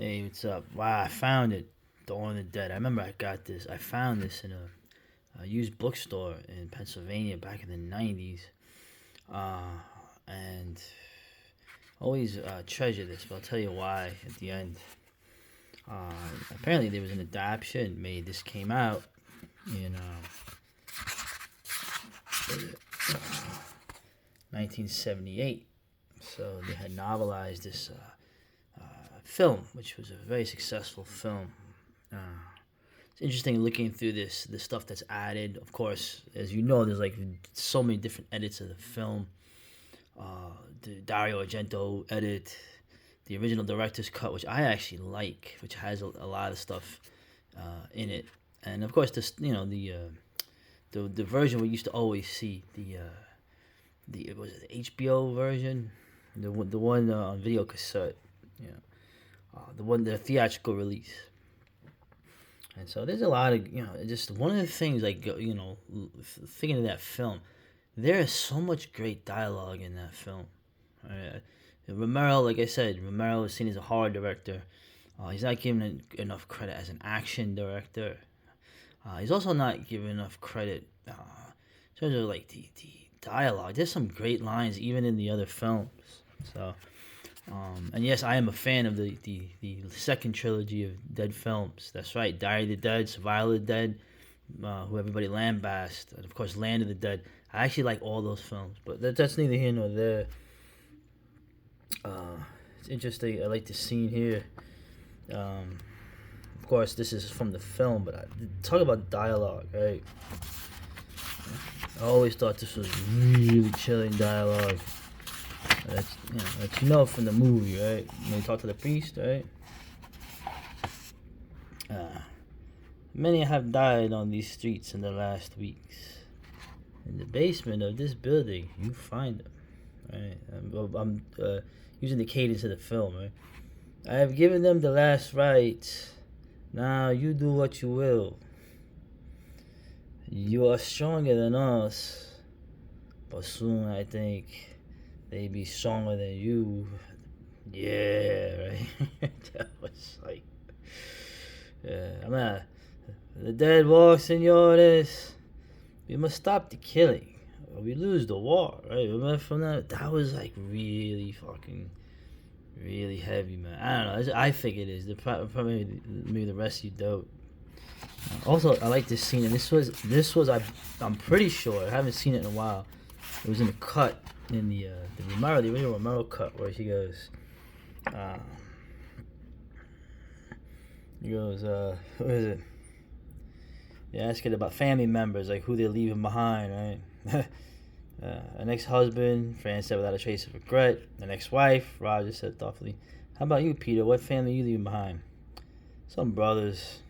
Hey, what's up? Wow, I found it. Dawn of the Dead. I remember I got this. I found this in a used bookstore in Pennsylvania back in the 90s. Uh, and always treasure this, but I'll tell you why at the end. Uh, Apparently, there was an adaptation made. This came out in 1978. So they had novelized this film, which was a very successful film. Uh, it's interesting looking through the stuff that's added. Of course, as you know, there's like so many different edits of the film. The Dario Argento edit, the original director's cut, which I actually like, which has a lot of stuff in it, and of course, this the version we used to always see the it was the HBO version, the one on video cassette, yeah, the theatrical release. And so there's a lot of just one of the things like thinking of that film, there is so much great dialogue in that film. Romero, like I said, Romero is seen as a horror director. He's not given enough credit as an action director. He's also not given enough credit in terms of like the dialogue. There's some great lines even in the other films. So, and yes, I am a fan of the second trilogy of Dead films. That's right, Diary of the Dead, Survival of the Dead, who everybody lambast, and of course Land of the Dead. I actually like all those films, but that's neither here nor there. It's interesting. I like the scene here. Of course, this is from the film, but talk about dialogue, right? I always thought this was really chilling dialogue. That's from the movie, right? When they talk to the priest, right? Uh, Many have died on these streets in the last weeks. In the basement of this building, you find them. Right? I'm using the cadence of the film, right? I have given them the last rites. Now you do what you will. You are stronger than us, but soon I think they be stronger than you. Yeah, right. That was like, I'm not. The dead walk, senores. We must stop the killing, or we lose the war, right? Remember from that? That was like really fucking, really heavy, man. I don't know. I think it is. Probably maybe the rest of you don't. Also, I like this scene, and this was I'm pretty sure I haven't seen it in a while. It was in the cut in the original Romero cut, where uh, what is it? They ask it about family members, like who they're leaving behind, right? An ex-husband, Fran said without a trace of regret. An ex-wife, Roger said thoughtfully. How about you, Peter? What family are you leaving behind? Some brothers.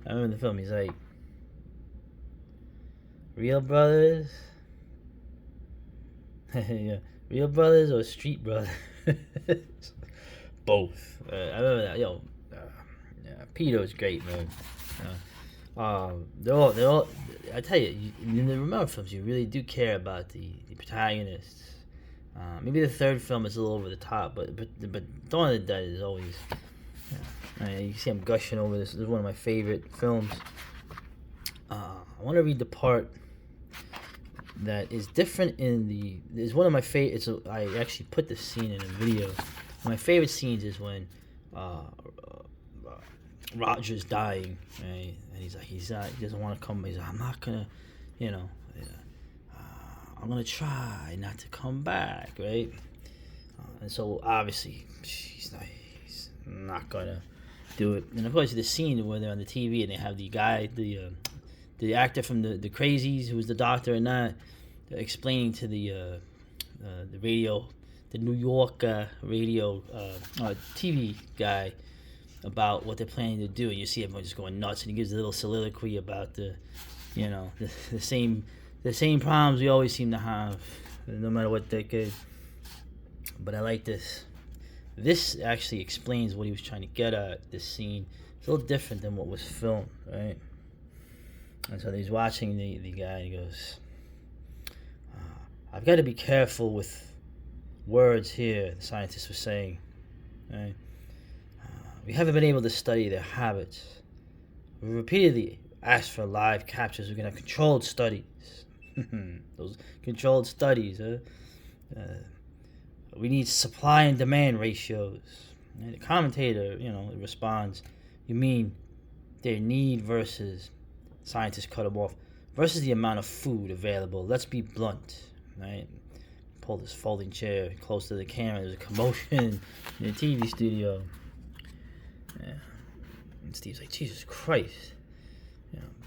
I remember in the film, he's like, real brothers? Yeah, real brothers or street brothers? Both. I remember that. Yeah, Peter was great, man. They're all. I tell you, in the Romero films, you really do care about the protagonists. Maybe the third film is a little over the top, but Dawn of the Dead is always. You see, I'm gushing over this. This is one of my favorite films. I want to read the part that is different in the. Is one of my favorite. I actually put this scene in a video. One of my favorite scenes is when Roger's dying, right? And he's like, he doesn't want to come. He's like, I'm not gonna, you know, I'm gonna try not to come back, right? And so obviously he's not gonna do it. And of course, the scene where they're on the TV and they have the guy, the actor from the Crazies, who was the doctor, and that explaining to the radio, the New York radio TV guy about what they're planning to do, and you see everyone just going nuts, and he gives a little soliloquy about the same problems we always seem to have, no matter what decade. But I like this. This actually explains what he was trying to get at. This scene, it's a little different than what was filmed, right? And so he's watching the guy, and he goes, "I've got to be careful with words here." The scientist was saying, right? We haven't been able to study their habits. We repeatedly asked for live captures. We're going to have controlled studies. Those controlled studies, huh? We need supply and demand ratios. And the commentator, responds, you mean their need versus, scientists cut him off, versus the amount of food available. Let's be blunt, right? Pull this folding chair close to the camera. There's a commotion in the TV studio. Yeah. And Steve's like, Jesus Christ.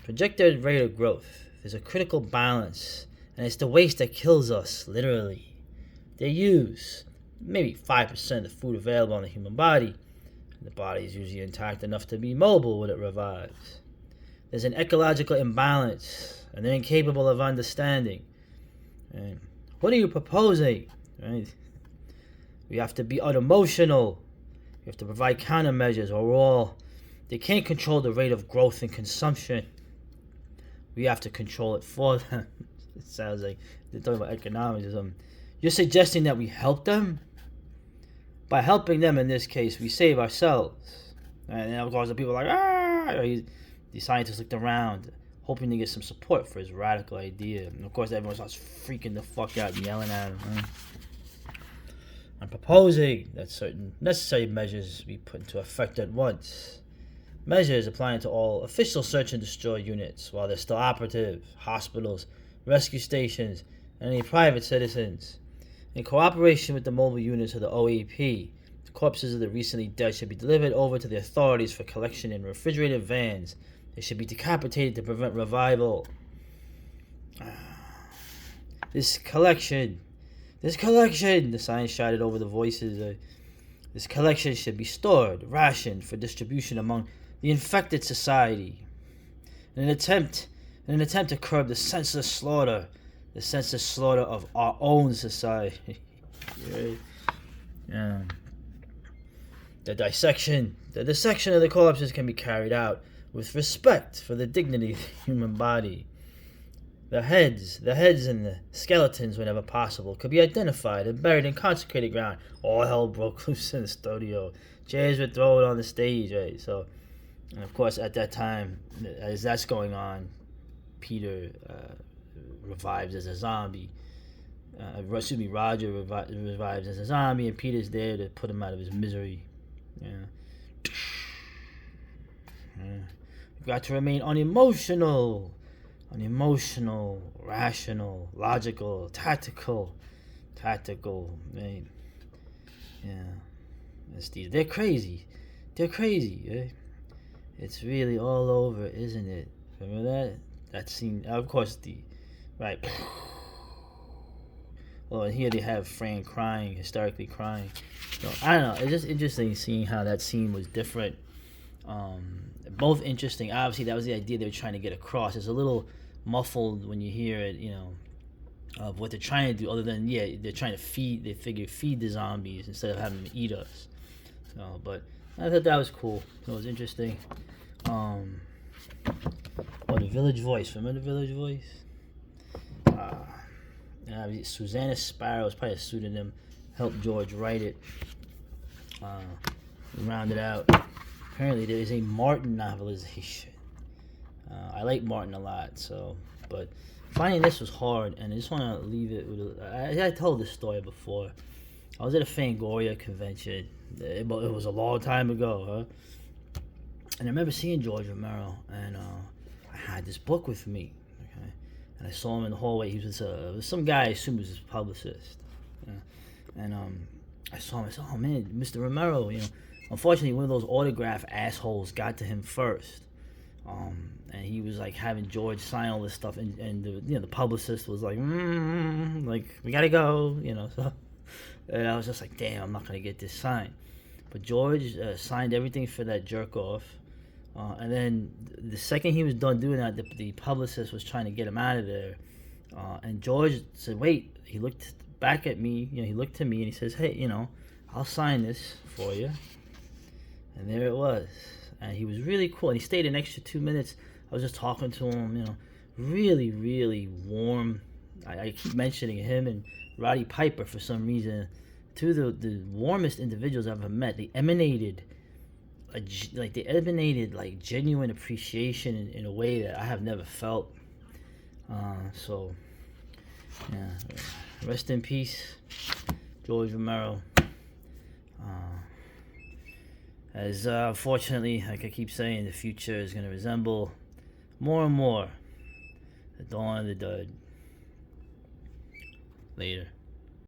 Projected rate of growth. There's a critical balance, and it's the waste that kills us, literally. They use maybe 5% of the food available in the human body. The body is usually intact enough to be mobile when it revives. There's an ecological imbalance, and they're incapable of understanding. Right? What are you proposing? Right? We have to be unemotional. We have to provide countermeasures, or they can't control the rate of growth and consumption. We have to control it for them. It sounds like they're talking about economics or something. You're suggesting that we help them? By helping them in this case, we save ourselves. And of course, the people are like, the scientists looked around, hoping to get some support for his radical idea. And of course, everyone starts freaking the fuck out, yelling at him. I'm proposing that certain necessary measures be put into effect at once. Measures applying to all official search and destroy units while they're still operative, hospitals, rescue stations, and any private citizens. In cooperation with the mobile units of the OEP, the corpses of the recently dead should be delivered over to the authorities for collection in refrigerated vans. They should be decapitated to prevent revival. This collection, the sign shouted over the voices. This collection should be stored, rationed for distribution among the infected society. In an attempt to curb the senseless slaughter of our own society. Yeah. The dissection of the corpses can be carried out with respect for the dignity of the human body. The heads and the skeletons, whenever possible, could be identified and buried in consecrated ground. All hell broke loose in the studio. Chairs were thrown on the stage, right? So, and of course, at that time, as that's going on, Peter revives as a zombie. Roger revives as a zombie, and Peter's there to put him out of his misery. Yeah. We've got to remain unemotional, rational, logical, tactical, right? Yeah. Steve, they're crazy. Right? It's really all over, isn't it? Remember that? That scene, of course, right. Well, and here they have Fran crying, hysterically crying. So, I don't know. It's just interesting seeing how that scene was different. Both interesting. Obviously, that was the idea they were trying to get across. It's a little muffled when you hear it, of what they're trying to do. Other than, they're trying to feed the zombies instead of having them eat us. So, but I thought that was cool. It was interesting. The Village Voice. Remember the Village Voice? Susanna Sparrow is probably a pseudonym. Helped George write it. Round it out. Apparently there is a Martin novelization. I like Martin a lot, but finding this was hard, and I just want to leave it with I told this story before. I was at a Fangoria convention. It was a long time ago, huh? And I remember seeing George Romero, and I had this book with me, okay? And I saw him in the hallway. He was some guy, I assume he was his publicist. Yeah? And I saw him. I said, "Oh man, Mr. Romero, Unfortunately, one of those autograph assholes got to him first, and he was like having George sign all this stuff, and the publicist was like, we gotta go, So, and I was just like, damn, I'm not gonna get this signed. But George signed everything for that jerk off, and then the second he was done doing that, the publicist was trying to get him out of there, and George said, wait. He looked back at me, he looked to me, and he says, hey, I'll sign this for you. And there it was. And he was really cool. And he stayed an extra 2 minutes. I was just talking to him, really, really warm. I keep mentioning him and Roddy Piper for some reason. Two of the warmest individuals I've ever met. They emanated like they emanated like genuine appreciation in a way that I have never felt. So yeah, rest in peace, George Romero. As unfortunately, like I keep saying, the future is going to resemble more and more the dawn of the dead. Later.